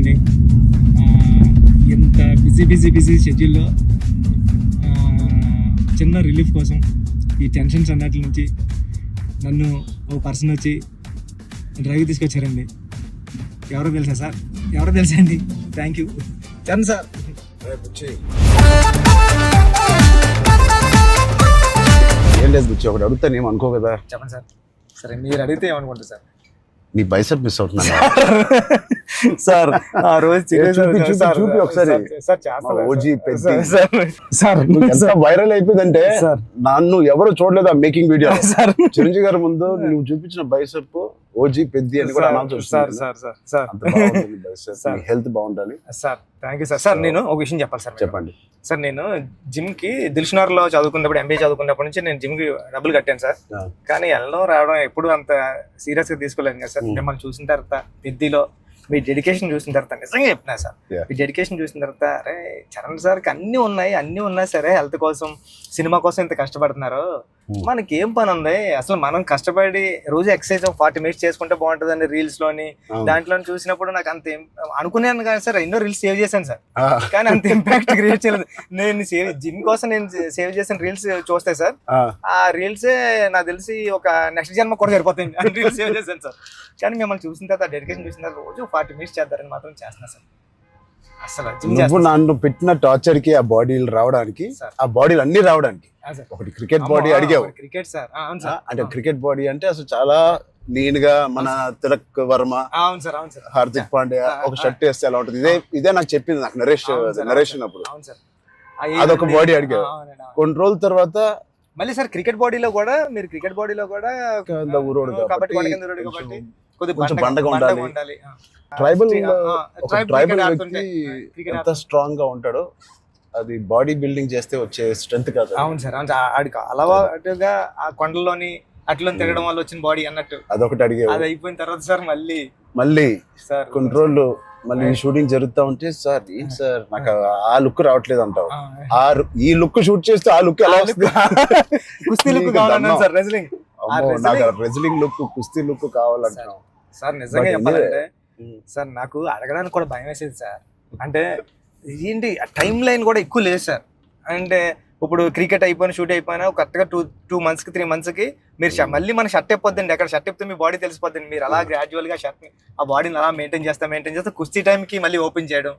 అండి. ఎంత బిజీ షెడ్యూల్లో చిన్న రిలీఫ్ కోసం ఈ టెన్షన్స్ అన్నట్ల నుంచి నన్ను ఓ పర్సన్ వచ్చి డ్రైవ్ తీసుకొచ్చారండి. ఎవరో తెలుసా సార్? ఎవరో తెలుసా అండి? Thank you Charan sir. ఏం లేదు బుచ్చి, ఒకటి అడుగుతాను ఏం అనుకో కదా. చెప్పండి సార్. సరే మీరు అడిగితే ఏమనుకుంటారు సార్? నీ బైసెప్ మిస్ అవుతున్నా సార్. ఆ రోజు చూపి ఒకసారి. ఓజీ వైరల్ అయిపోయిందంటే నన్ను ఎవరు చూడలేదు ఆ మేకింగ్ వీడియో. చిరంజీవి గారి ముందు నువ్వు చూపించిన బైసెప్ ఓజీ పెద్ది అని కూడా అనౌన్స్ చేస్తుంది. హెల్త్ బాగుండాలి sir. Thank you sir. Sir నేను ఒక విషయం చెప్పాలి సార్. చెప్పండి సార్. నేను జిమ్ కి దిల్షునగర్ లో చదువుకున్నప్పుడు, ఎంబీఏ చదువుకున్నప్పటి నుంచి నేను జిమ్ కి డబ్బులు కట్టాను సార్. కానీ వెళ్ళడం రావడం ఎప్పుడు అంత సీరియస్ గా తీసుకోలేదు కదా సార్. మిమ్మల్ని చూసిన తర్వాత పెద్దిలో మీ డెడికేషన్ చూసిన తర్వాత నిజంగా చెప్పినా సార్, మీ డెడికేషన్ చూసిన తర్వాత అరే చరణ్ సార్కి అన్నీ ఉన్నాయి సరే, హెల్త్ కోసం సినిమా కోసం ఇంత కష్టపడుతున్నారు, మనకి ఏం పని ఉంది అసలు? మనం కష్టపడి రోజు ఎక్సర్సైజ్ 40 minutes చేసుకుంటే బాగుంటుందండి రీల్స్ లోని దాంట్లో చూసినప్పుడు నాకు అంత అనుకున్నాను కానీ సార్, ఎన్నో రీల్స్ సేవ్ చేశాను సార్, కానీ అంత ఇంపాక్ట్ క్రియేట్ చేయలేదు. నేను జిమ్ కోసం నేను సేవ్ చేసిన రీల్స్ చూస్తే సార్, ఆ రీల్సే నాకు తెలిసి ఒక నెక్స్ట్ జన్మ కూడా సరిపోతుంది రీల్స్ సేవ్ చేశాను సార్. కానీ మిమ్మల్ని చూసిన తర్వాత డెడికేషన్ చూసిన తర్వాత రోజు 40 minutes చేద్దారని మాత్రం చేస్తున్నా సార్. అసలు నువ్వు నన్ను పెట్టిన టార్చర్ కి ఆ బాడీలు రావడానికి, ఆ బాడీలు అన్ని రావడానికి ఒకటి క్రికెట్ బాడీ అడిగావు. క్రికెట్ సార్ అంటే క్రికెట్ బాడీ అంటే అసలు చాలా లీన్ గా మన తిలక్ వర్మ, హార్దిక్ పాండ్యా ఒక షర్ట్ వేస్తే ఎలా ఉంటుంది, ఇదే నాకు చెప్పింది నాకు నరేషన్ అప్పుడు. అదొక బాడీ అడిగావు. కొన్ని రోజుల తర్వాత మళ్ళీ సార్ క్రికెట్ బాడీలో కూడా మీరు కొంచెం బండగా ఉండాలి. ట్రైబల్ వ్యక్తి ఎంత స్ట్రాంగ్ గా ఉంటాడో అది బాడీ బిల్డింగ్ చేస్తే వచ్చే స్ట్రెంత్ కాదు. అవును సార్. ఆడికి అలవాటుగా ఆ కొండలోని అట్లా తిరగడం వల్ల వచ్చిన బాడీ అన్నట్టు అదొకటి అడిగే. అది అయిపోయిన తర్వాత సార్ మళ్ళీ సార్ కొన్ని రోజులు మళ్ళీ షూటింగ్ జరుగుతా ఉంటే సార్ ఏంటి సార్ నాకు ఆ లుక్ రావట్లేదు అంటావు. ఈ లుక్ షూట్ చేస్తే ఆ లుక్ ఎలా వస్తుంది? కుస్తీ లుక్ కావాలన్నాను సార్. నాకు రెజ్లింగ్ లుక్, కుస్తీ లుక్ కావాలంటున్నావు సార్. నిజంగా చెప్పాలంటే సార్ నాకు అడగడానికి కూడా భయం వేసేది సార్. అంటే ఏంటి టైం లైన్ కూడా ఎక్కువ లేదు సార్. అంటే ఇప్పుడు క్రికెట్ అయిపోయినా షూట్ అయిపోయినా కరెక్ట్గా 2 months కి 3 months కి మీరు మళ్ళీ మన షర్ట్ అయిపోద్దండి. అక్కడ షర్ట్ అయిపోతే మీ బాడీ తెలిసిపోద్దండి. మీరు అలా గ్రాడ్యువల్ గా షర్ట్ ఆ బాడీని అలా మెయింటైన్ చేస్తే కుస్తీ టైంకి మళ్ళీ ఓపెన్ చేయడం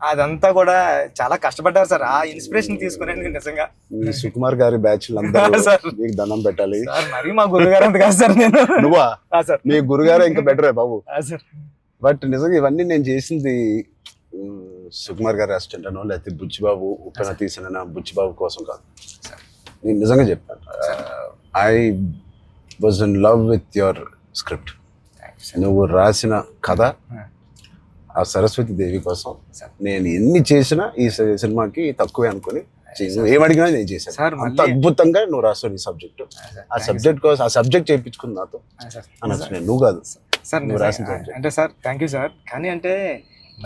అదంతా కూడా చాలా కష్టపడ్డారు సార్. ఆ ఇన్స్పిరేషన్ తీసుకునేందుకు నిజంగా సుకుమార్ గారి బ్యాచ్ మీకు దండం పెట్టాలి. మరి మా గురుగారు అంత కాదు సార్. నేను నువ్వా సార్? మీ గురుగారు ఇంకా బెటరే బాబు. బట్ నిజంగా ఇవన్నీ నేను చేసింది సుకుమార్ గారి అసిస్టెంట్ అనో లేకపోతే బుచ్చిబాబు ఉప్పెన తీసిన బుచ్చిబాబు కోసం కాదు. నేను నిజంగా చెప్పాను, I was in love with your script. నువ్వు రాసిన కథ ఆ సరస్వతి దేవి కోసం నేను ఎన్ని చేసినా ఈ సినిమాకి తక్కువే అనుకుని ఏమడిగినా నేను చేశాను. అంత అద్భుతంగా నువ్వు రాస్తావు నీ సబ్జెక్ట్. ఆ సబ్జెక్ట్ కోసం ఆ సబ్జెక్ట్ చేయించుకుని నాతో అనొచ్చు. నేను నువ్వు కాదు సార్ నువ్వు రాసిన సబ్జెక్ట్. అంటే సార్ థ్యాంక్ యూ సార్. కానీ అంటే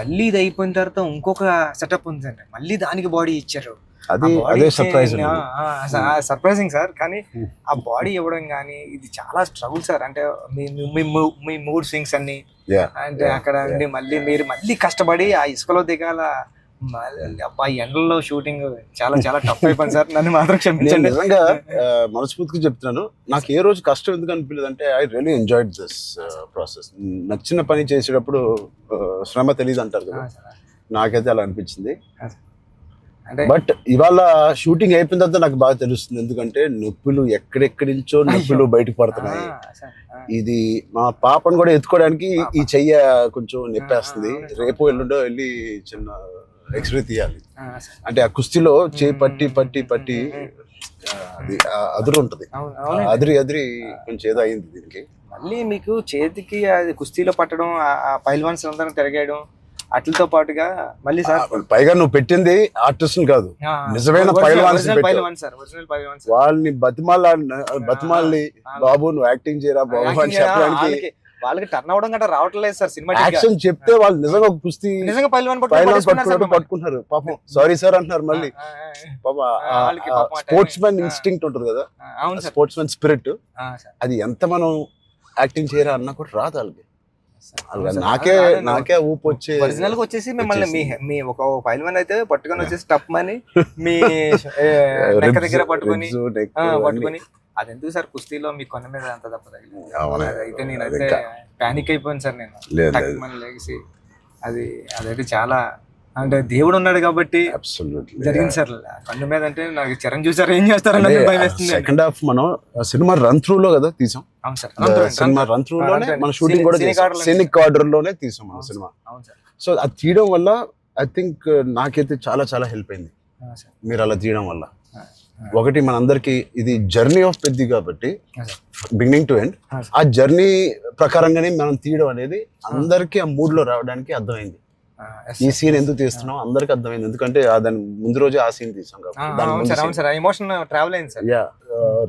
మళ్ళీ ఇది అయిపోయిన తర్వాత ఇంకొక సెటప్ ఉంది అండి. మళ్ళీ దానికి బాడీ ఇచ్చారు. అదే సర్ప్రైజింగ్ సార్. కానీ ఆ బాడీ ఇవ్వడం కానీ ఇది చాలా స్ట్రగుల్ సార్. అంటే మీ మూడ్ స్వింగ్స్ అన్ని అంటే అక్కడ మళ్ళీ మీరు మళ్ళీ కష్టపడి ఆ ఇసుకలో దిగాల, అబ్బాయి ఎండల్లో షూటింగ్ చాలా చాలా టఫ్ అయిపోయింది సార్. నన్ను మాత్రం క్షమించండి. నిజంగా మనస్ఫూర్తిగా చెప్తున్నాను, నాకు ఏ రోజు కష్టం ఎందుకు అనిపించలేదు అంటే I really enjoyed this process. నచ్చిన పని చేసేటప్పుడు శ్రమ తెలియదు అంటారు కదా, నాకైతే అలా అనిపించింది. బట్ ఇవాళ షూటింగ్ అయిపోయిన తర్వాత నాకు బాగా తెలుస్తుంది, ఎందుకంటే నొప్పులు ఎక్కడెక్కడి నుంచో నొప్పులు బయటకు పడుతున్నాయి. ఇది మా పాపను కూడా ఎత్తుకోవడానికి ఈ చెయ్య కొంచెం నొప్పేస్తుంది. రేపు ఎల్లుండో వెళ్ళి చిన్న ఎక్స్రే తీయాలి. అంటే ఆ కుస్తీలో చేయి పట్టి అది అదురు ఉంటది, అదిరి కొంచెం ఏదో అయింది దీనికి. మళ్ళీ మీకు చేతికి అది కుస్తీలో పట్టడం, ఆ పైల్వాన్స్ అందరం తిరగేయడం అట్లతో పాటుగా మళ్ళీ సార్ పైగా నువ్వు పెట్టింది ఆర్టిస్ట్ కాదు, నిజమైన పైల్వాన్స్. వాళ్ళని బతిమాలి బాబు నువ్వు యాక్టింగ్ చేయరా బాబు అని చెప్పడానికి వాళ్ళకి టర్న్ అవడం గట్రా రావట్లేదు సార్. సినిమా యాక్షన్ చెప్తే వాళ్ళు నిజంగా కుస్తీ నిజంగా పైల్వాన్ పట్టుకుంటున్నారు. పాపం సారీ సార్ అంటున్నారు. మళ్ళీ స్పోర్ట్స్ మ్యాన్ ఇన్స్టింక్ట్ ఉంటుంది కదా, స్పోర్ట్స్ మ్యాన్ స్పిరిట్, అది ఎంత మనం యాక్టింగ్ చేయరా అన్నా కూడా రాదు వాళ్ళకి. నాకే ఊపు వచ్చి ఒరిజినల్ గా వచ్చేసి మిమ్మల్ని మీ ఒక ఫైల్ మన్ అయితే పట్టుకొని వచ్చేసి టప్ మని మీ నెక్క దగ్గర పట్టుకొని అది ఎందుకు సార్ కుస్తీలో మీ కొన్న మీద అంత తప్ప అయితే నేనైతే పానిక్ అయిపోయాను సార్ నేను లేచి అదైతే చాలా అంటే దేవుడు ఉన్నాడు కాబట్టి జరిగింది సార్ కన్ను మీద అంటే నాకు చిరంజీవి సార్ ఏం చేస్తారని భయం వేస్తుంది. సెకండ్ హాఫ్ మనం సినిమా రన్ త్రూ లో కదా తీసాం. అవును సార్, సినిమా రన్ త్రూ లోనే మన షూటింగ్ కూడా సీనిక్ ఆర్డర్ లోనే తీసాం మన సినిమా. అవును సార్. సో అది తీయడం వల్ల ఐ థింక్ నాకైతే చాలా చాలా హెల్ప్ అయింది మీరు అలా తీయడం వల్ల. ఒకటి మనందరికి ఇది జర్నీ ఆఫ్ పెద్ది కాబట్టి బిగినింగ్ టు ఎండ్ ఆ జర్నీ ప్రకారంగానే మనం తీయడం అనేది అందరికి ఆ మూడ్ లో రావడానికి అర్థమైంది. ఈ సీన్ ఎందుకు తీస్తున్నాం అందరికి అర్థమైంది, ఎందుకంటే దాని ముందు రోజే ఆ సీన్ తీసాం కాబట్టి.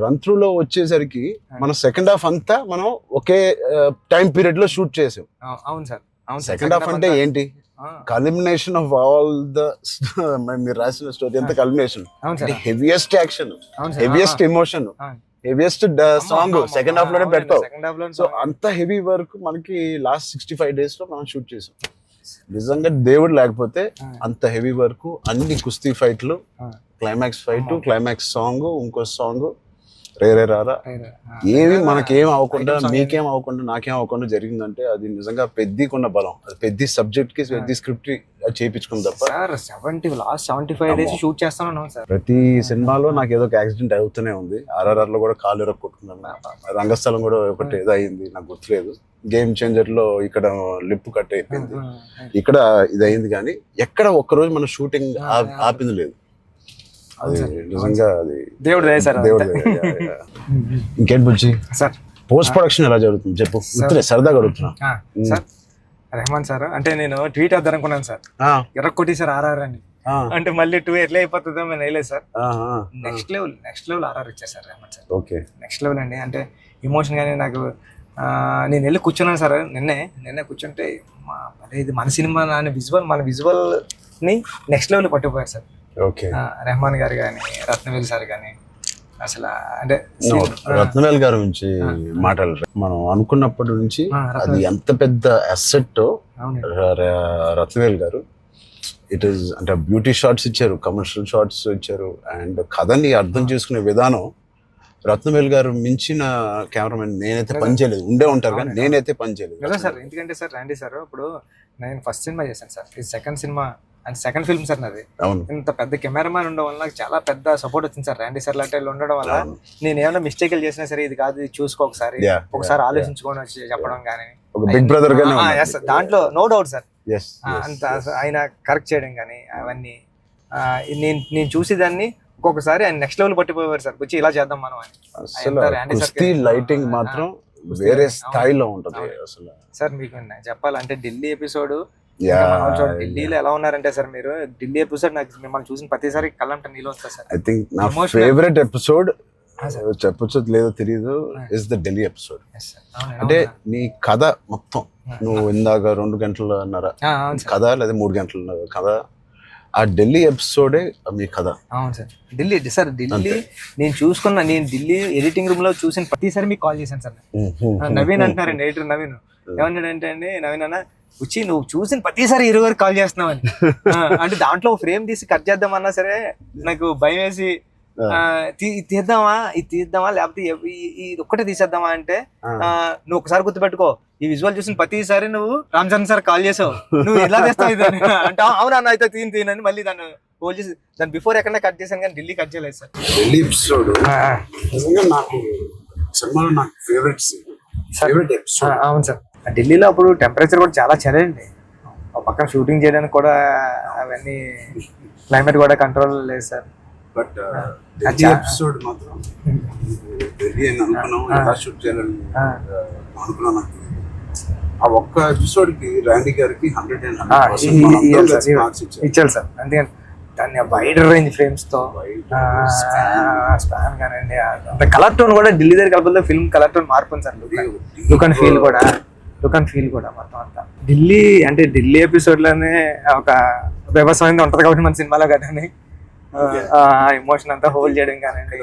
రన్ త్రూ లో వచ్చేసరికి మన సెకండ్ హాఫ్ అంతా మనం ఒకే టైం పీరియడ్ లో షూట్ చేసాం. అవును సార్. సెకండ్ హాఫ్ అంటే ఏంటి, కల్మినేషన్ ఆఫ్ ఆల్ ద మీరు రాసిన స్టోరీ అంతా culmination, heaviest action, heaviest emotion, heaviest song second half లోనే పెడతాం. సో అంత హెవీ వర్క్ మనకి లాస్ట్ 65 days లో మనం షూట్ చేసాం. నిజంగా దేవుడు లేకపోతే అంత హెవీ వర్క్, అన్ని కుస్తీ ఫైట్లు, క్లైమాక్స్ ఫైట్, క్లైమాక్స్ సాంగ్, ఇంకో సాంగ్ రే రే రారా ఏమి మనకేం అవ్వకుండా మీకేం అవ్వకుండా నాకేం అవ్వకుండా జరిగిందంటే అది నిజంగా పెద్దకున్న బలం. అది పెద్ద సబ్జెక్ట్ కి పెద్ద స్క్రిప్ట్ చేయించుకుంది తప్ప. లాస్ట్ 75 days షూట్ చేస్తాను సార్. ప్రతి సినిమాలో నాకు ఏదో ఒక యాక్సిడెంట్ అవుతూనే ఉంది. RRR లో కూడా కాలు ఎరక్కొట్టుకున్నాను, రంగస్థలం కూడా ఒకటి ఏదో అయింది నాకు గుర్తులేదు. గేమ్ చేంజర్ లో ఇక్కడ లిప్ కట్ అయిపోయింది, ఇక్కడ ఇది అయింది. కానీ ఎక్కడ ఒక్కరోజు మన షూటింగ్ ఆపింది లేదు. అది నిజంగా అది దేవుడు. ఇంకేంటి బుజ్జి సార్ పోస్ట్ ప్రొడక్షన్ ఎలా జరుగుతుంది చెప్పు, సరదాగా అడుగుతున్నా. సార్ రెహమాన్ సార్ అంటే నేను ట్వీట్ వేద్దాం అనుకున్నాను సార్, ఎర్రకొట్టి సార్ RRR అని. అంటే మళ్ళీ 2 ఎట్లా అయిపోతుందో నేను వేయలేదు సార్. నెక్స్ట్ లెవెల్ RRR ఇచ్చారు sir Rahman sir. Okay, next level అండి. అంటే ఎమోషన్ కానీ నాకు నేను వెళ్ళి కూర్చున్నాను సార్. నిన్నే కూర్చుంటే ఇది మన సినిమా మన విజువల్ ని నెక్స్ట్ లెవెల్ పట్టుకుపోయారు సార్. ఓకే, రెహమాన్ గారు కానీ, రత్నవేల్ సార్ కానీ. అసలు అంటే రత్నవేల్ గారి నుంచి మాట్లాడారు. మనం అనుకున్నప్పటి నుంచి అది ఎంత పెద్ద అసెట్ రత్నవేల్ గారు. ఇట్ ఈస్ అంటే బ్యూటీ షాట్స్ ఇచ్చారు, కమర్షియల్ షాట్స్ ఇచ్చారు, అండ్ కథని అర్థం చేసుకునే విధానం. రత్నవేల్ గారు మించిన కెమెరామెన్ నేనైతే పని చేయలేదు. ఉండే ఉంటారు కానీ నేనైతే పని చేయలేదు సార్. ఎందుకంటే సార్ రండి సార్, ఇప్పుడు నేను ఫస్ట్ సినిమా చేశాను సార్, ఇది second cinema and second film sir నాది. ఇంత పెద్ద కెమెరామ్యాన్ ఉండడం వల్ల నాకు చాలా పెద్ద సపోర్ట్ వచ్చింది సార్. ర్యాండీ సార్ లాంటి ఉండడం వల్ల నేను ఏమైనా మిస్టేక్లు చేసినా సరే ఇది కాదు, ఇది చూసుకో ఒకసారి ఆలోచించుకొని వచ్చి చెప్పడం కానీ, బిగ్ బ్రదర్ దాంట్లో నో డౌట్ సార్. అంత ఆయన కరెక్ట్ చేయడం కానీ అవన్నీ నేను చూసి దాన్ని ఒక్కొక్కసారి ఆయన నెక్స్ట్ లెవెల్ పట్టిపోయారు సార్. వచ్చి ఇలా చేద్దాం మనం అని. లైటింగ్ మాత్రం వేరే స్థాయిలో ఉంటుంది అసలు. సార్ మీకు చెప్పాలంటే ఢిల్లీ ఎపిసోడ్, ఢిల్లీలో ఎలా ఉన్నారంటే సార్ మీరు ఢిల్లీ ఎపిసోడ్ నాకు మిమ్మల్ని చూసిన ప్రతిసారి కళ్ళంట నీళ్ళు వస్తారు సార్. ఐ థింక్ నా ఫేవరెట్ ఎపిసోడ్ చెప్పొచ్చు లేదో తెలియదు ఇస్ ద ఢిల్లీ ఎపిసోడ్. అంటే నీ కథ మొత్తం నువ్వు ఇందాక 2 గంటలన్నర కథ లేదా 3 గంటల కథ, ఆ ఢిల్లీ ఎపిసోడే మీ కథ. అవును సార్. ఢిల్లీ నేను ఢిల్లీ ఎడిటింగ్ రూమ్ లో చూసిన ప్రతిసారి మీకు కాల్ చేశాను సార్. నవీన్ అంటారండి, ఎడిటర్ నవీన్. ఏమన్నాడంటే అండి, నవీన్ అన్న వచ్చి నువ్వు చూసిన ప్రతిసారి 20 కాల్ చేస్తున్నావు అని. అంటే దాంట్లో ఫ్రేమ్ తీసి కట్ చేద్దామన్నా సరే నాకు భయం వేసి ఇది తీద్దామా లేకపోతే ఇది ఒక్కటే తీసేద్దామా అంటే, నువ్వు ఒకసారి గుర్తుపెట్టుకో, ఈ విజువల్ చూసిన ప్రతిసారి నువ్వు రామ్ చరణ్ సార్ కాల్ చేసావు, నువ్వు ఎలా చేస్తావు ఇది అంటే అవునా అయితే తీనని మళ్ళీ దాన్ని హోల్డ్ చేసి దాని బిఫోర్ ఎక్కడ కట్ చేశాను కానీ ఢిల్లీ కట్ చేయలేదు సార్. ఢిల్లీ ఎపిసోడ్ నాకు సినిమాలో నాకు ఫేవరెట్ ఎపిసోడ్. అవును సార్. ఢిల్లీలో అప్పుడు టెంపరేచర్ కూడా చాలా చలండి, పక్కన షూటింగ్ చేయడానికి కూడా అవన్నీ క్లైమేట్ కూడా కంట్రోల్ లేదు సార్. బట్ ఢిల్లీ ఎపిసోడ్ మాత్రం ఢిల్లీ అని అనుకున్నాం, ఎలా షూట్ చేయాలని అనుకున్నాను. ఆ ఒక్క ఎపిసోడ్ కి ర్యాండీ గారికి 100% మార్క్స్ ఇచ్చారు సార్. అందుకని దాన్ని వైడ్ రేంజ్ ఫ్రేమ్స్ తో స్పాన్ కానండి, అంత కలర్ టోన్ కూడా ఢిల్లీ దగ్గర కలపలతో ఫిల్మ్ కలర్ టోన్ మార్పు సార్. లుక్ అండ్ ఫీల్ కూడా మొత్తం అంతా ఢిల్లీ ఎపిసోడ్ లోనే ఒక వ్యవసాయం ఉంటది కాబట్టి మన సినిమాలో కదా ఎమోషన్ అంతా హోల్డ్ చేయడం కానండి.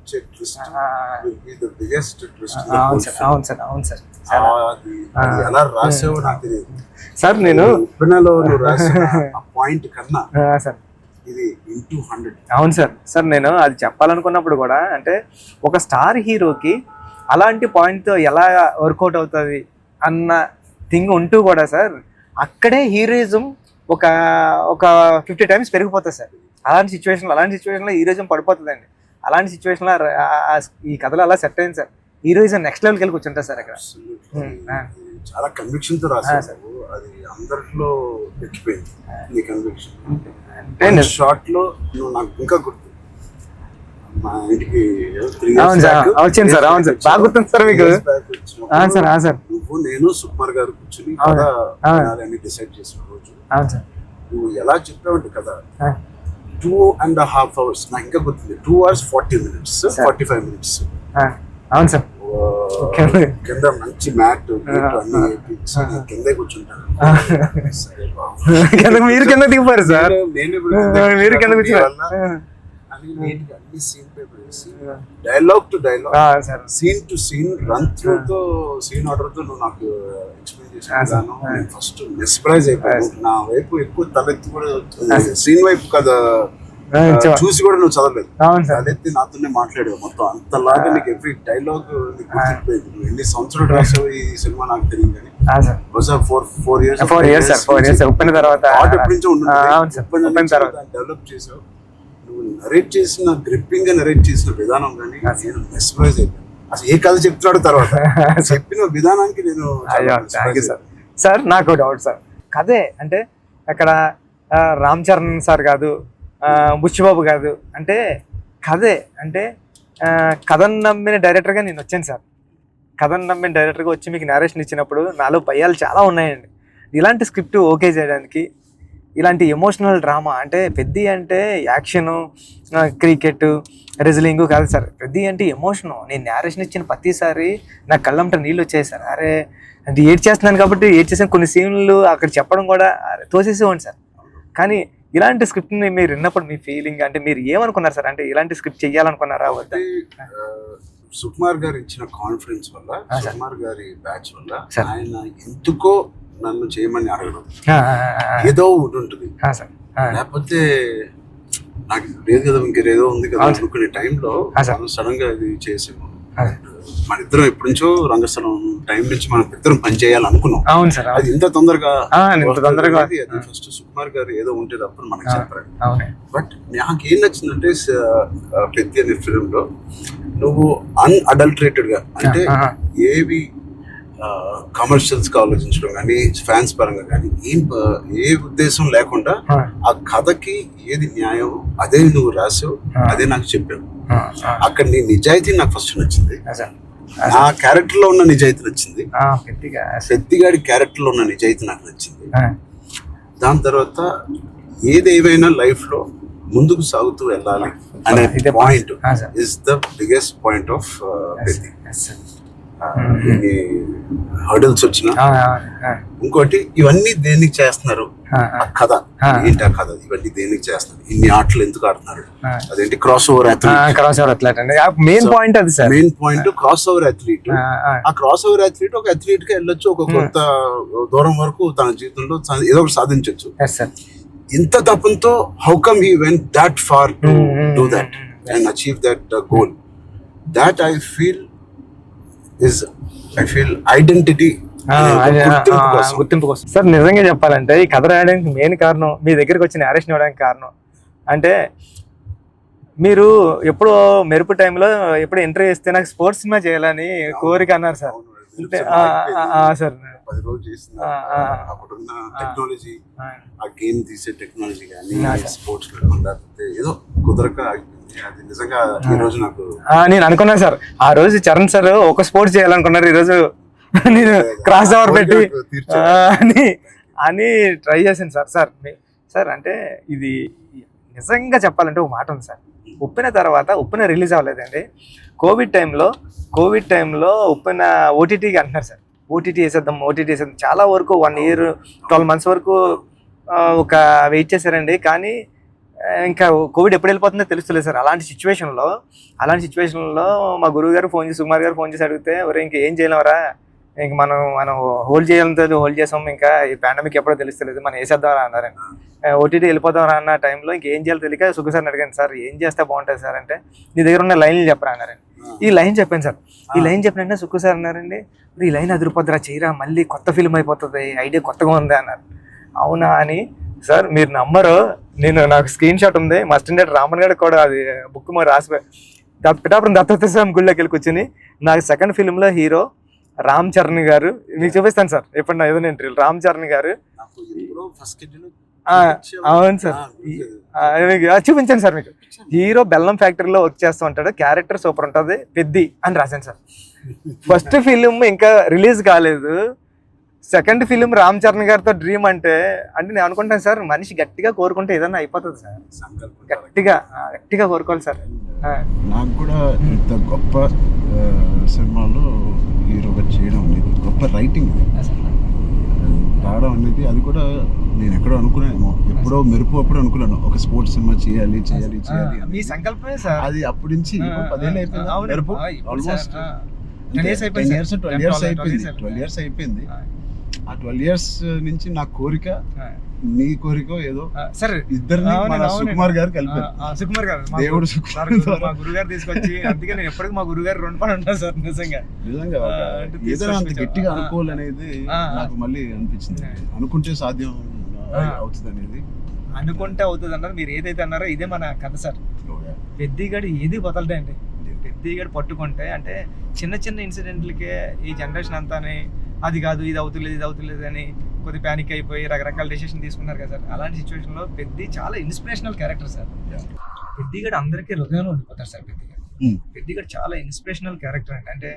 వచ్చే ట్విస్ట్ ఆ, will be the biggest twist in the అవును whole సార్ film. అవును సార్ అవును సార్ అది ఎలా రాసావో నాకు తెలియదు. సార్ నేను ఉప్పెనలో నువ్వు రాసిన ఆ పాయింట్ కన్నా సార్ ఇది ఇంటూ 100. అవును సార్ సార్ నేను అది చెప్పాలనుకున్నప్పుడు కూడా అంటే ఒక స్టార్ హీరోకి అలాంటి పాయింట్తో ఎలా వర్కౌట్ అవుతుంది అన్న థింగ్ ఉంటూ కూడా సార్ అక్కడే హీరోయిజం ఒక ఒక 50 times పెరిగిపోతుంది సార్. అలాంటి సిచ్యువేషన్లో హీరోయిజం పడిపోతుందండి. అలాంటి సిచ్యువేషన్లో ఈ కథలో అలా సెట్ అయింది సార్. హీరోయిజం నెక్స్ట్ లెవెల్కి వెళ్ళి కూర్చుంటారు సార్ అక్కడ. చాలా కన్విక్షన్ తో రాసావు. అది అందరిలో ఎక్కిపోయింది నీ కన్విక్షన్. అంటే షార్ట్ లో నువ్వు నాకు ఇంకా గుర్తు, మా ఇంటికి అవును సార్ వచ్చింది సార్. అవును సార్ బాగా గుర్తుంది సార్ మీకు. సార్ నువ్వు నేను సుకుమార్ గారు కూర్చుని కథ అని డిసైడ్ చేసిన రోజు అవును సార్ నువ్వు ఎలా చెప్పావంటే కదా 2.5 hours నాకు ఇంకా గుర్తుంది. 2 hours 40 minutes 45 minutes. అవును సార్ కింద మంచి మ్యాట్ అన్ని వేయించి కిందే కూర్చుంటాను. మీరు కింద దిగిపోయారు సార్. మీరు కింద అన్ని సీన్ పేపర్ వేసి dialogue to dialogue scene to scene run through తో సీన్ ఆర్డర్ తో నువ్వు నాకు ఎక్స్ప్లెయిన్ చేసాను. నేను ఫస్ట్ మెస్ప్రైజ్ అయిపోయాను. నా వైపు ఎక్కువ తలెత్తి కూడా సీన్ వైపు కదా చూసి కూడా నువ్వు చదవలేదు. తలెత్తి నాతోనే మాట్లాడావు మొత్తం. అంతలాగా నీకు ఎవ్రీ డైలాగ్ గుర్తిపోయింది. నువ్వు ఎన్ని సంవత్సరాలు రాసావు ఈ సినిమా నాకు తెలియదు కానీ four years ఉప్పిన తర్వాత డెవలప్ చేసావు. నువ్వు నరేట్ చేసిన గ్రిప్పింగ్ గా నరేట్ చేసిన విధానం కానీ నేను మెస్ప్రైజ్ అయిపోయాను. అసలు ఏ కథ చెప్తున్నాడు తర్వాత చెప్పిన విధానానికి నేను సార్. నాకు డౌట్ సార్, కథే అంటే అక్కడ రామ్ చరణ్ సార్ కాదు, బుచ్చిబాబు కాదు, అంటే కథే అంటే కథను నమ్మిన డైరెక్టర్గా నేను వచ్చాను సార్. కథను నమ్మిన డైరెక్టర్గా వచ్చి మీకు నేరేషన్ ఇచ్చినప్పుడు నాలో భయాలు చాలా ఉన్నాయండి. ఇలాంటి స్క్రిప్ట్ ఓకే చేయడానికి, ఇలాంటి ఎమోషనల్ డ్రామా అంటే పెద్ది అంటే యాక్షను, క్రికెట్, రెజ్లింగ్ కాదు సార్. పెద్ది అంటే ఎమోషను. నేను నేరేషన్ ఇచ్చిన ప్రతిసారి నా కళ్ళంట నీళ్ళు వచ్చాయి సార్. అరే అంటే ఏడ్ చేస్తున్నాను కాబట్టి ఏడ్ చేసిన కొన్ని సీన్లు అక్కడ చెప్పడం కూడా తోసేసేవాడి సార్. కానీ ఇలాంటి స్క్రిప్ట్ని మీరు విన్నప్పుడు మీ ఫీలింగ్ అంటే మీరు ఏమనుకున్నారు సార్? అంటే ఇలాంటి స్క్రిప్ట్ చెయ్యాలనుకున్నారా వద్దా? సుకుమార్ గారు ఇచ్చిన కాన్ఫిడెన్స్ వల్ల, సుకుమార్ గారి బ్యాచ్ వల్ల ఆయన ఎందుకో నన్ను చేయమని అడగడం ఏదో ఒకటి ఉంటుంది. లేకపోతే నాకు లేదు కదా ఇంకేదో ఉంది కదా అనుకునే టైంలో సడన్ గా ఇది చేసాము. మన ఇద్దరం ఎప్పటి నుంచో రంగస్థలం టైం నుంచి మనం ఇద్దరం పని చేయాలనుకున్నాం. అవును సార్. అది ఇంత తొందరగా ఫస్ట్ సుకుమార్ గారు ఏదో ఉంటే తప్పని మనకి చెప్పారు. బట్ నాకు ఏం నచ్చిందంటే పెద్ద అనే ఫిల్మ్ లో నువ్వు అన్అడల్టరేటెడ్ గా అంటే ఏవి కమర్షియల్స్ గా ఆలోచించడం కానీ ఫ్యాన్స్ పరంగా కానీ ఏ ఉద్దేశం లేకుండా ఆ కథకి ఏది న్యాయం అదే నువ్వు రాసావు, అదే నాకు చెప్పావు. అక్కడ నీ నిజాయితీ నాకు ఫస్ట్ నచ్చింది. నా క్యారెక్టర్ లో ఉన్న నిజాయితీ నచ్చింది. పెద్దిగాడి క్యారెక్టర్ లో ఉన్న నిజాయితీ నాకు నచ్చింది. దాని తర్వాత ఏదేమైనా లైఫ్ లో ముందుకు సాగుతూ వెళ్ళాలి అనే point is the biggest point of Peddi. Hurdles వచ్చిన ఇంకోటి ఇవన్నీ దేనికి చేస్తున్నారు, ఆ కథ ఏంటి, ఆ కథ ఇవన్నీ దేనికి చేస్తున్నారు, ఇన్ని ఆటలు ఎందుకు ఆడుతున్నారు, అదేంటి cross over athlete. Main point అది sir. Main point cross over athlete. ఆ క్రాస్ ఓవర్ అథ్లీట్ ఒక అథ్లీట్ గా వెళ్ళొచ్చు, ఒక కొంత దూరం వరకు తన జీవితంలో ఏదో ఒకటి సాధించవచ్చు. ఇంత తపంతో how come he went that far to do that and achieve that goal. That I feel identity, గుర్తింపు కోసం. సార్ నిజంగా చెప్పాలంటే ఈ కథ రాయడానికి మెయిన్ కారణం, మీ దగ్గరికి వచ్చి నేరేషన్ ఇవ్వడానికి కారణం అంటే మీరు ఎప్పుడో మెరుపు టైంలో ఎప్పుడు ఎంట్రీ చేస్తే నాకు స్పోర్ట్స్ సినిమా చేయాలని కోరిక అన్నారు సార్. అంటే సార్ 10 రోజులు చేసిన అప్పుడున్న టెక్నాలజీ, ఆ గేమ్ తీసే టెక్నాలజీ కానీ స్పోర్ట్స్ లేకపోతే ఏదో కుదరక అది నిజంగా ఈ రోజు నాకు నేను అనుకున్నాను సార్. ఆ రోజు చరణ్ సార్ ఒక స్పోర్ట్స్ చేయాలనుకున్నారు, ఈ రోజు నేను క్రాస్ ఓవర్ పెట్టి అని ట్రై చేశాను సార్. సార్ అంటే ఇది నిజంగా చెప్పాలంటే ఒక మాట ఉంది సార్. ఉప్పిన తర్వాత ఉప్పిన రిలీజ్ అవ్వలేదండి. కోవిడ్ టైంలో ఉప్పిన ఓటీటీకి అంటున్నారు సార్. ఓటీటీ వేసేద్దాం. చాలా వరకు 1 year 12 months వరకు ఒక వెయిట్ చేశారండి. కానీ ఇంకా కోవిడ్ ఎప్పుడు వెళ్ళిపోతుందో తెలుస్తలేదు సార్. అలాంటి సిచ్యువేషన్లో మా గురువు గారు ఫోన్ చేసి, సుకుమార్ గారు ఫోన్ చేసి అడిగితే, ఒరే ఇంక ఏం చేయలేమరా, ఇంక మనం హోల్డ్ చేసాం, ఇంకా ఈ పాండమిక్ ఎప్పుడో తెలుస్తలేదు, మనం వేసేద్దాం అన్నారండి. ఓటీటీ వెళ్ళిపోదాం అన్న టైంలో ఇంకేం చేయాలో తెలియక సుఖ సార్ని అడిగాను, సార్ ఏం చేస్తే బాగుంటుంది సార్ అంటే, నీ దగ్గర ఉన్న లైన్లు చెప్పరా అన్నారండి. ఈ లైన్ చెప్పాను సార్. ఈ లైన్ చెప్పినంటే సుఖ సార్ అన్నారండి, ఈ లైన్ అదిరిపోద్దురా, చేయరా, మళ్ళీ కొత్త ఫిల్మ్ అయిపోతుంది, ఐడియా కొత్తగా ఉంది అన్నారు. అవునా అని సార్ మీరు నమ్మరు, నాకు స్క్రీన్ షాట్ ఉంది, మా స్టాండర్డ్ రామన్ గారికి కూడా అది బుక్ మరి రాసిపోయి పిఠాపురం దత్తత స్వామి గుళ్ళోకి వెళ్ళి కూర్చొని, నాకు సెకండ్ ఫిల్మ్లో హీరో రామ్ చరణ్ గారు, మీకు చూపిస్తాను సార్ ఎప్పుడు నా ఏదైనా ఇంటర్వ్యూ, రామ్ చరణ్ గారు. అవును సార్, చూపించాను సార్ మీకు. హీరో బెల్లం ఫ్యాక్టరీలో వర్క్ చేస్తూ ఉంటాడు, క్యారెక్టర్ సూపర్ ఉంటుంది, పెద్ది అని రాశాను సార్. ఫస్ట్ ఫిలిం ఇంకా రిలీజ్ కాలేదు, సెకండ్ ఫిలిం రామ్ చరణ్ గారితో డ్రీమ్ అంటే నేను అనుకుంటాను సార్, మనిషి గట్టిగా కోరుకుంటే ఏదన్నా అయిపోతుంది సార్, గట్టిగా కోరుకోవాలి సార్. నాకు కూడా ఇంత గొప్ప సినిమాలో హీరోగా చేయడం అనేది, గొప్ప రైటింగ్ రావడం అనేది, అది కూడా నేను ఎక్కడో అనుకున్నాను, ఎప్పుడో మెరుపు అప్పుడు అనుకున్నాను ఒక స్పోర్ట్స్ సినిమా చేయాలి మీ సంకల్పమే సార్ అది. అప్పటి నుంచి 10 ఏళ్ళు అయిపోయింది మెరుపు, ఆల్మోస్ట్ 12 years అయిపోయింది. ఆ 12 years నుంచి నా కోరిక, నీ కోరిక ఏదో సరే ఇద్దరిని సుకుమార్ గారు కలిపారు. సుకుమార్ గారు దేవుడు మా గురుగారు తీసుకొచ్చి, అందుకే నేను ఎప్పటికీ మా గురుగారు 2 పని ఉంటాను సార్. నిజంగా ఏదైనా అంత గట్టిగా అనుకోవాలనేది నాకు మళ్ళీ అనిపించింది. అనుకుంటే సాధ్యం అవుతుంది అనేది, అనుకుంటే అవుతుంది అన్నారు. మీరు ఏదైతే అన్నారో ఇదే మన కథ సార్. పెద్దిగాడు ఏది వదలడండి, పెద్దిగాడు పట్టుకుంటే అంటే చిన్న చిన్న ఇన్సిడెంట్లకే ఈ జనరేషన్ అంతానే అది కాదు, ఇది అవుతులేదు అని కొద్ది ప్యానిక్ అయిపోయి రకరకాల డెసిషన్ తీసుకున్నారు కదా సార్. అలాంటి సిచ్యువేషన్లో పెద్ది చాలా ఇన్స్పిరేషనల్ క్యారెక్టర్ సార్. పెద్దిగాడు అందరికీ హృదయంలో ఉండిపోతారు సార్. పెద్దిగాడు చాలా ఇన్స్పిరేషనల్ క్యారెక్టర్ అంటే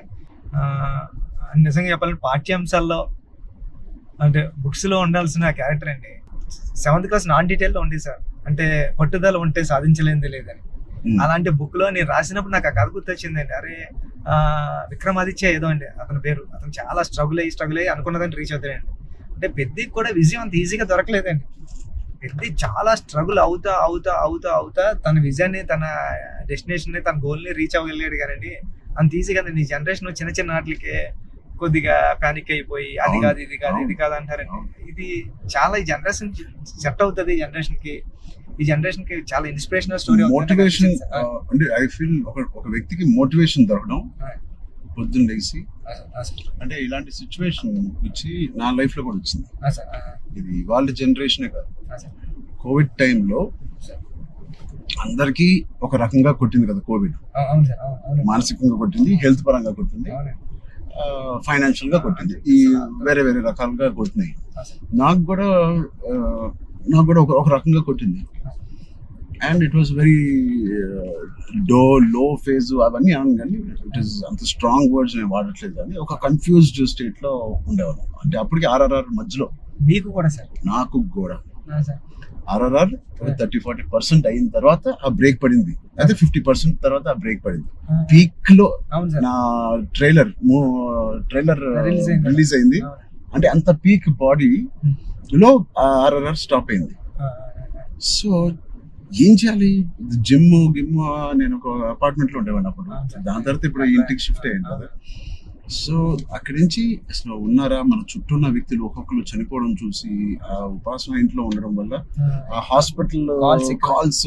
నిజంగా చెప్పాలంటే పాఠ్యాంశాల్లో అంటే బుక్స్లో ఉండాల్సిన క్యారెక్టర్ అండి. 7th class నాన్ డీటెయిల్లో ఉంది సార్, అంటే పట్టుదల ఉంటే సాధించలేనిది లేదని. అలాంటి బుక్ లో నేను రాసినప్పుడు నాకు ఆ కథ గుర్తొచ్చిందండి. అరే విక్రమాదిత్య ఏదో అండి అతని పేరు, అతను చాలా స్ట్రగుల్ అయ్యి అనుకున్నదాన్ని రీచ్ అవుతాడండి. అంటే పెద్దికి కూడా విజయం అంత ఈజీగా దొరకలేదండి. పెద్ది చాలా స్ట్రగుల్ అవుతా తన విజయాన్ని, తన డెస్టినేషన్ ని, తన గోల్ ని రీచ్ అవ్వగలిగాడు కానీ అంత ఈజీగా ఈ జనరేషన్ చిన్న చిన్న వాటికే కొద్దిగా ప్యానిక్ అయిపోయి అది కాదు ఇది కాదు అంటారండి. ఇది చాలా ఈ జనరేషన్ సెట్ అవుతుంది, ఈ జనరేషన్ కి చాలా ఇన్స్పిరేషనల్ స్టోరీ. మోటివేషన్ అంటే ఐ ఫీల్ ఒక వ్యక్తికి మోటివేషన్ దొరకడం పొద్దున్న లేచి, అంటే ఇలాంటి సిచ్యువేషన్ వచ్చి నా లైఫ్ లో కూడా వచ్చింది. ఇది వాళ్ళ జనరేషనే కాదు, కోవిడ్ టైంలో అందరికీ ఒక రకంగా కొట్టింది కదా కోవిడ్. మానసికంగా కొట్టింది, హెల్త్ పరంగా కొట్టింది, ఫైనాన్షియల్ గా కొట్టింది, ఈ వేరే రకాలుగా కొట్టినాయి. నాకు కూడా ఒక రకంగా కొట్టింది. And it was very low phase అవన్నీ అన్నాను, కానీ ఇట్ ఈస్ అంత స్ట్రాంగ్ వర్డ్స్ నేను వాడట్లేదు, కానీ ఒక కన్ఫ్యూజ్డ్ స్టేట్ లో ఉండేవాళ్ళం. అంటే అప్పటికి RRR మధ్యలో మీకు కూడా సార్, నాకు కూడా RRR 30-40% అయిన తర్వాత ఆ బ్రేక్ పడింది, అయితే 50% తర్వాత ఆ బ్రేక్ పడింది. పీక్ లో నా ట్రైలర్ రిలీజ్ అయింది, అంటే అంత పీక్ బాడీ లో RRR స్టాప్ అయింది. సో ఏం చేయాలి, జిమ్ నేను ఒక అపార్ట్మెంట్ లో ఉండేవాడిని అప్పుడు, దాని తర్వాత ఇప్పుడు ఇంటికి షిఫ్ట్ అయ్యాను కదా. సో అక్కడి నుంచి అసలు ఉన్నారా, మన చుట్టూ ఉన్న వ్యక్తులు ఒక్కొక్కరు చనిపోవడం చూసి ఆ ఉపాసన ఇంట్లో ఉండడం వల్ల ఆ హాస్పిటల్ కాల్స్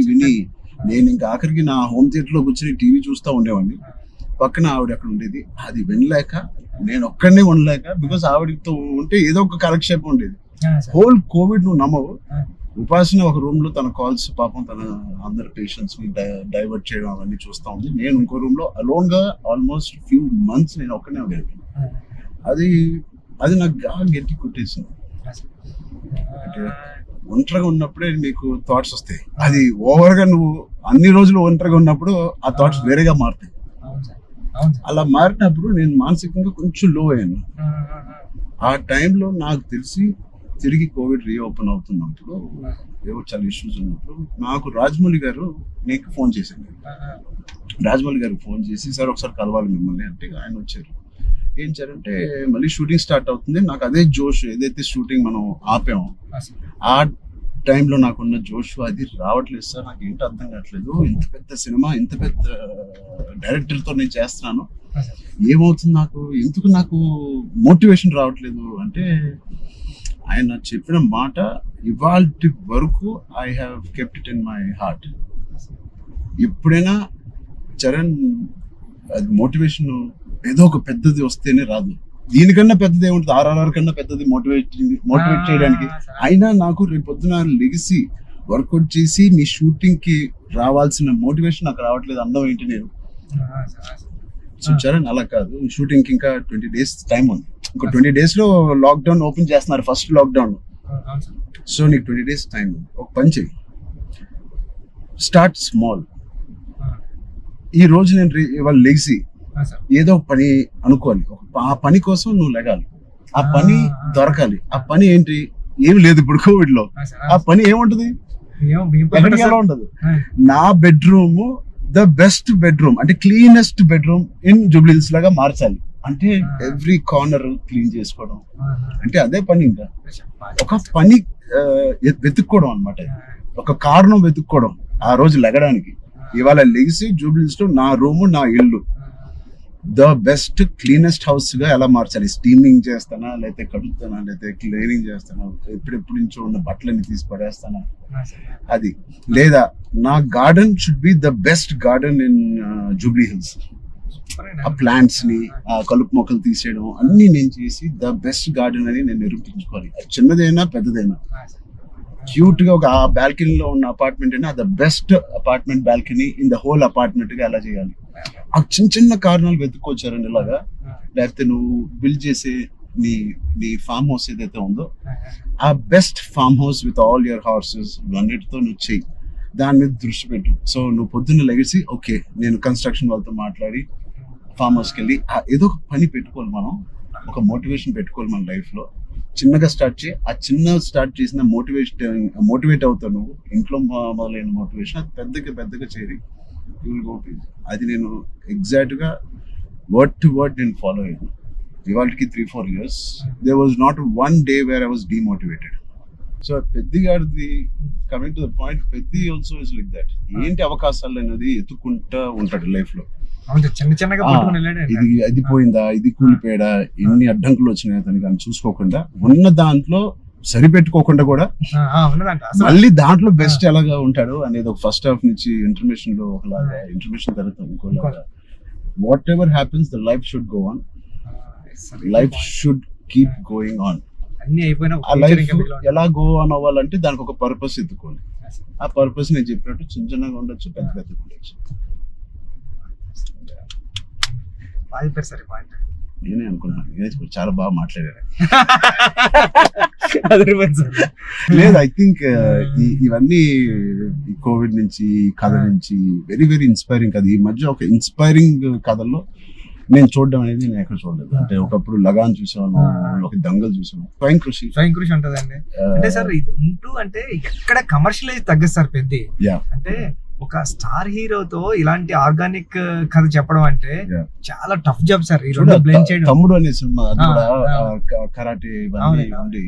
విని నేను ఇంకా ఆఖరికి నా హోమ్ థియేటర్ లో కూర్చొని టీవీ చూస్తూ ఉండేవాడిని. పక్కన ఆవిడ అక్కడ ఉండేది, అది వినలేక నేను ఒక్కడనే ఉండలేక, బికాస్ ఆవిడతో ఉంటే ఏదో ఒక కాలక్షేపం ఉండేది. హోల్ కోవిడ్ నువ్వు నమ్మవు, ఉపాసన ఒక రూమ్ లో తన కాల్స్ పాపం తన అందరు పేషెంట్స్ ని డైవర్ట్ చేయడం అవన్నీ చూస్తా ఉంది. నేను ఇంకో రూమ్ లో అలోన్ గా ఆల్మోస్ట్ ఫ్యూ మంత్స్ నేను ఒక్కనే ఉండేది. అది నాకు గట్టి కొట్టేసింది. అంటే ఒంటరిగా ఉన్నప్పుడే మీకు థాట్స్ వస్తాయి, అది ఓవర్ గా నువ్వు అన్ని రోజులు ఒంటరిగా ఉన్నప్పుడు ఆ థాట్స్ వేరేగా మారుతాయి. అలా మారినప్పుడు నేను మానసికంగా కొంచెం లో అయ్యాను. ఆ టైంలో నాకు తెలిసి తిరిగి కోవిడ్ రీఓపెన్ అవుతున్నప్పుడు, ఏవో చాలా ఇష్యూస్ ఉన్నప్పుడు నాకు రాజమౌళి గారు నీకు ఫోన్ చేశాను. రాజమౌళి గారికి ఫోన్ చేసి, సార్ ఒకసారి కలవాలి మిమ్మల్ని అంటే ఆయన వచ్చారు. ఏం చేయాలంటే మళ్ళీ షూటింగ్ స్టార్ట్ అవుతుంది, నాకు అదే జోష్, ఏదైతే షూటింగ్ మనం ఆపామో టైంలో నాకున్న జోష్ అది రావట్లేదు సార్. నాకు ఏంటో అర్థం కావట్లేదు. ఇంత పెద్ద సినిమా, ఇంత పెద్ద డైరెక్టర్తో నేను చేస్తున్నాను, ఏమవుతుంది నాకు, ఎందుకు నాకు మోటివేషన్ రావట్లేదు అంటే ఆయన చెప్పిన మాట ఇవాల్టి వరకు I have kept it in my heart. ఎప్పుడైనా చరణ్ అది మోటివేషన్ ఏదో ఒక పెద్దది వస్తేనే రాదు, దీనికన్నా పెద్దది ఏముంటుంది, ఆర్ఆర్ఆర్ కన్నా పెద్దది మోటివేట్ చేయడానికి. అయినా నాకు రేపు పొద్దున లెగిసి వర్కౌట్ చేసి మీ షూటింగ్ కి రావాల్సిన మోటివేషన్ నాకు రావట్లేదు. అందం ఏంటి నేను. సో చరణ్ అలా కాదు, షూటింగ్ కి ఇంకా 20 days టైం ఉంది. ఇంకో 20 days లో లాక్డౌన్ ఓపెన్ చేస్తున్నారు, ఫస్ట్ లాక్డౌన్. సో నీకు 20 days టైం ఉంది. ఒక పని చెయ్యి, స్టార్ట్ స్మాల్. ఈ రోజు నేను ఇవాళ లెగిసి ఏదో పని అనుకోవాలి, ఆ పని కోసం నువ్వు లెగాలి, ఆ పని దొరకాలి. ఆ పని ఏంటి, ఏమి లేదు ఇప్పుడు కోవిడ్ లో. ఆ పని ఏముంటది, ఎలా ఉండదు. నా బెడ్రూమ్ ద బెస్ట్ బెడ్రూమ్ అంటే క్లీనెస్ట్ బెడ్రూమ్ ఇన్ జూబ్లీహిల్స్ లాగా మార్చాలి. అంటే ఎవ్రీ కార్నర్ క్లీన్ చేసుకోవడం అంటే అదే పని. ఇంకా ఒక పని వెతుక్కోవడం అనమాట, ఒక కారణం వెతుక్కోవడం ఆ రోజు లెగడానికి. ఇవాళ లెగిసి జూబ్లీహిల్స్ లో నా రూము, నా ఇల్లు ద బెస్ట్ క్లీనెస్ట్ హౌస్ గా ఎలా మార్చాలి. స్టీమింగ్ చేస్తానా, లేకపోతే కడుగుతానా, లేకపోతే క్లీనింగ్ చేస్తానా, ఎప్పుడెప్పుడు నుంచో ఉన్న బట్టలన్నీ తీసి పడేస్తానా, అది లేదా నా garden should be the best garden in Jubilee hills. ఆ ప్లాంట్స్ ని, ఆ కలుపు మొక్కలు తీసేయడం అన్ని నేను చేసి ద బెస్ట్ గార్డెన్ అని నేను నిరూపించుకోవాలి. అది చిన్నదైనా పెద్దదైనా. క్యూట్ గా ఒక ఆ బాల్కనీలో ఉన్న అపార్ట్మెంట్ అయినా the best apartment balcony in the whole apartment గా ఎలా చేయాలి. ఆ చిన్న చిన్న కారణాలు వెతుక్కొచ్చారండి ఇలాగా. లేకపోతే నువ్వు బిల్డ్ చేసే నీ ఫామ్ హౌస్ ఏదైతే ఉందో ఆ best farm house with all your horses అన్నిటితో నువ్వు చెయ్యి, దాని మీద దృష్టి పెట్టు. సో నువ్వు పొద్దున్న లెగిసి ఓకే నేను కన్స్ట్రక్షన్ వాళ్ళతో మాట్లాడి ఫామ్ హౌస్కి వెళ్ళి ఏదో ఒక పని పెట్టుకోవాలి, మనం ఒక మోటివేషన్ పెట్టుకోవాలి మన లైఫ్ లో. చిన్నగా స్టార్ట్ చేయి, ఆ చిన్న స్టార్ట్ చేసిన మోటివేట్ అవుతావు నువ్వు. ఇంట్లో మొదలైన మోటివేషన్ అది పెద్దగా చేరి అది నేను ఎగ్జాక్ట్ గా వర్డ్ టు వర్డ్ నేను ఫాలో అయ్యాను. ఇవాళకి 3-4 years there was not one day where I was demotivated. So Peddi గారిది coming to the point, Peddi also is like that. ఏంటి అవకాశాలు అనేది ఎత్తుకుంటా ఉంటాడు లైఫ్ లో. ఇది అది పోయిందా, ఇది కూలిపోయాడా, ఎన్ని అడ్డంకులు వచ్చినాయి అతనికి అని చూసుకోకుండా ఉన్న దాంట్లో సరిపెట్టుకోకుండా కూడా మళ్ళీ దాంట్లో బెస్ట్ ఎలాగా ఉంటాడు అనేది ఒక ఫస్ట్ హాఫ్ నుంచి ఇంటర్మిషన్ లో ఒకలాగా, ఇంటర్మిషన్ తర్వాత ఇంకోలాగా. Whatever happens the life should go on, life should keep going on. ఆ లైఫ్ ఎలా గో ఆన్ అవ్వాలంటే దానికి ఒక పర్పస్ ఎత్తుకోండి. ఆ పర్పస్ నేను చెప్పినట్టు చిన్న చిన్నగా ఉండొచ్చు, పెద్ద ఉండొచ్చు. నేనే అనుకున్నాను చాలా బాగా మాట్లాడారు. లేదు ఐ థింక్ ఇవన్నీ కోవిడ్ నుంచి కథ నుంచి వెరీ వెరీ ఇన్స్పైరింగ్ కథ. ఈ మధ్య ఒక ఇన్స్పైరింగ్ కథల్లో నేను చూడడం అనేది నేను ఎక్కడ చూడలేదు. అంటే ఒకప్పుడు లగాన్ చూసాను, ఒక దంగల్ చూసాను, స్వయం కృషి ఉంటదండి. అంటే సార్ ఇది ఉంటూ అంటే ఎక్కడ కమర్షియలైజ్ తగ్గదు సార్ పెద్ద. అంటే ఒక స్టార్ హీరోతో ఇలాంటి ఆర్గానిక్ కథ చెప్పడం అంటే చాలా టఫ్ జాబ్ సార్. ఈ రెండు బ్లెండ్ చేయడం. తమ్ముడు అనే సినిమా అది కూడా కరాటే ఇవన్నీ ఉండి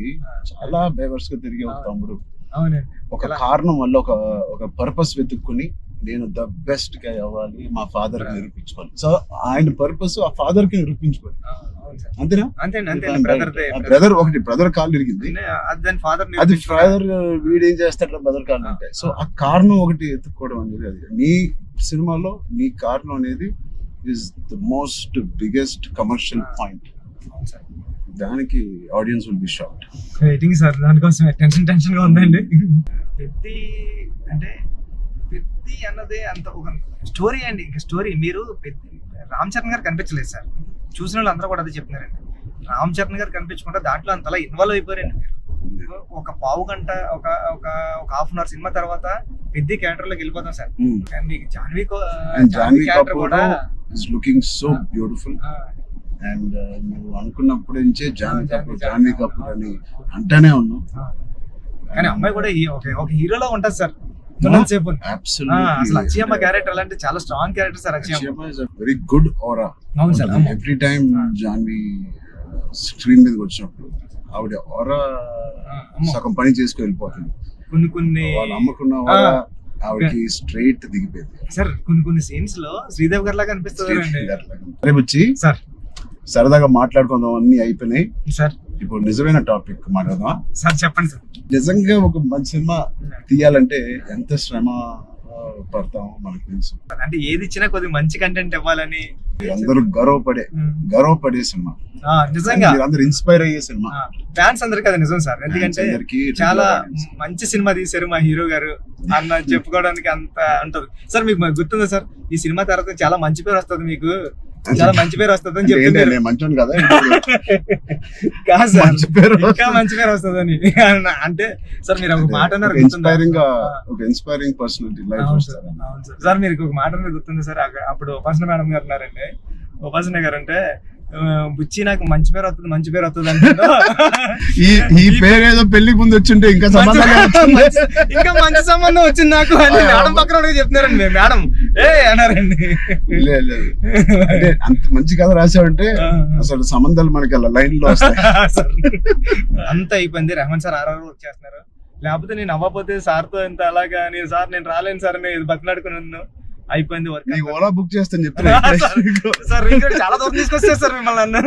చాలా బేవర్స్ గా తిరిగే ఒక తమ్ముడు ఒక కారణం వల్ల ఒక పర్పస్ వెతుక్కుని నేను ద బెస్ట్ గా అవ్వాలి, మా ఫాదర్ కి నిరూపించుకోవాలి. సో ఆయన పర్పస్ ఆ ఫాదర్ కి నిరూపించుకోవాలి, అంతేనా? బ్రదర్ ఒకటి బ్రదర్ కాళ్ళు ఇరిగింది, అది ఫాదర్ వీడేం చేస్తాడు బ్రదర్ కాళ్ళు అంటే. సో ఆ కారణం ఒకటి ఎత్తుక్కోవడం అనేది, అది నీ సినిమాలో నీ కారణం అనేది is the most biggest commercial point. దానికి audience will be shocked. Waiting sir, దానికోసం టెన్షన్ గా ఉందండి. పెద్ది అంటే పెద్ది అన్నదే అంత ఒక స్టోరీ అండి. ఇంకా స్టోరీ మీరు రామ్ చరణ్ గారు కనిపించలేదు సార్, చూసిన వాళ్ళు అందరూ కూడా అదే చెప్తున్నారండి. రామ్ చరణ్ గారు కనిపించకుండా దాంట్లో అంతలా ఇన్వాల్వ్ అయిపోయారండి మీరు. ఒక పావు గంట ఒక హాఫ్ అన్ అవర్ సినిమా తర్వాత పెద్ద క్యారెక్టర్ లోకి వెళ్ళిపోతాం సార్. మీకు జాన్వీ క్యారెక్టర్ కూడా లుకింగ్ సో బ్యూటిఫుల్. అండ్ నువ్వు అనుకున్నప్పుడు నుంచే జాన్వీ కపూర్ అని అంటానే ఉన్నావు, కానీ అమ్మాయి కూడా ఒక హీరోలా ఉంటది సార్. అక్షయమ్మ క్యారెక్టర్ అంటే చాలా strong character sir. Akshayamma is very good aura. అవును sir. Every time Janhvi screen మీదకి వచ్చినప్పుడు ఆవిడ ఆరా సగం పని చేసుకుని వెళ్ళిపోతుంది. కొన్ని వాళ్ళు అమ్మకున్న వాళ్ళ ఆవిడకి స్ట్రైట్ దిగిపోయింది. సార్ కొన్ని సీన్స్ లో శ్రీదేవి గారి లాగా అనిపిస్తుంది రేపు వచ్చి సార్. సరదాగా మాట్లాడుకుందాం, అన్ని అయిపోయినాయి. సార్ ఇప్పుడు నిజమైన టాపిక్ మాట్లాడదాం. సార్ చెప్పండి సార్. నిజంగా ఒక మంచి సినిమా తీయాలంటే ఎంత శ్రమ పడతాం మనకు తెలుసు. అంటే ఏది ఇచ్చినా కొద్దిగా మంచి కంటెంట్ ఇవ్వాలని అందరూ గర్వపడే సినిమా, నిజంగా అందరూ ఇన్స్పైర్ అయ్యే సినిమా. ఫ్యాన్స్ అందరికి అది నిజం సార్. ఎందుకంటే చాలా మంచి సినిమా తీశారు మా హీరో గారు అన్న చెప్పుకోవడానికి అంత ఉంటది సార్. మీకు గుర్తుందా సార్, ఈ సినిమా తర్వాత చాలా మంచి పేరు వస్తుంది, మీకు చాలా మంచి పేరు వస్తుంది అని చెప్పింది. మంచి కదా కాదు సార్, ఇంకా మంచి పేరు వస్తుంది అని. అంటే సార్ మీరు ఒక మాట అన్నారు, ఇన్స్పైరింగ్ పర్సనాలిటీ లైఫ్. అవును సార్, మీరు ఒక మాట అన్నారు గుర్తుంది సార్. అప్పుడు ఉపాసన మేడం గారు ఉన్నారండి. ఉపాసన గారు అంటే బుచ్చి నాకు మంచి పేరు వస్తుంది అంటే ఈ పేరు ఏదో పెళ్లికి ముందు వచ్చింటే ఇంకా ఇంకా మంచి సంబంధం వచ్చింది నాకు అని మేడం పక్కన చెప్తున్నారండి. మేడం అన్నారండి. అంటే అంత మంచి కథ రాసావంటే అసలు సంబంధాలు మనకి అలా లైన్ లో వస్తాయి. అంత అయిపోయింది. రెహమాన్ సార్ ఆర్ఆర్ వర్క్ చేస్తున్నారు. లేకపోతే నేను అవ్వకపోతే సార్తో ఎంత అలాగా నేను రాలేను సార్ అని బతిలాడుకున్నాను. అయిపోయింది వర్క్. ఓలా బుక్ చేస్తాను చెప్తున్నా సార్. చాలా దూరం తీసుకొచ్చారు సార్ మిమ్మల్ని.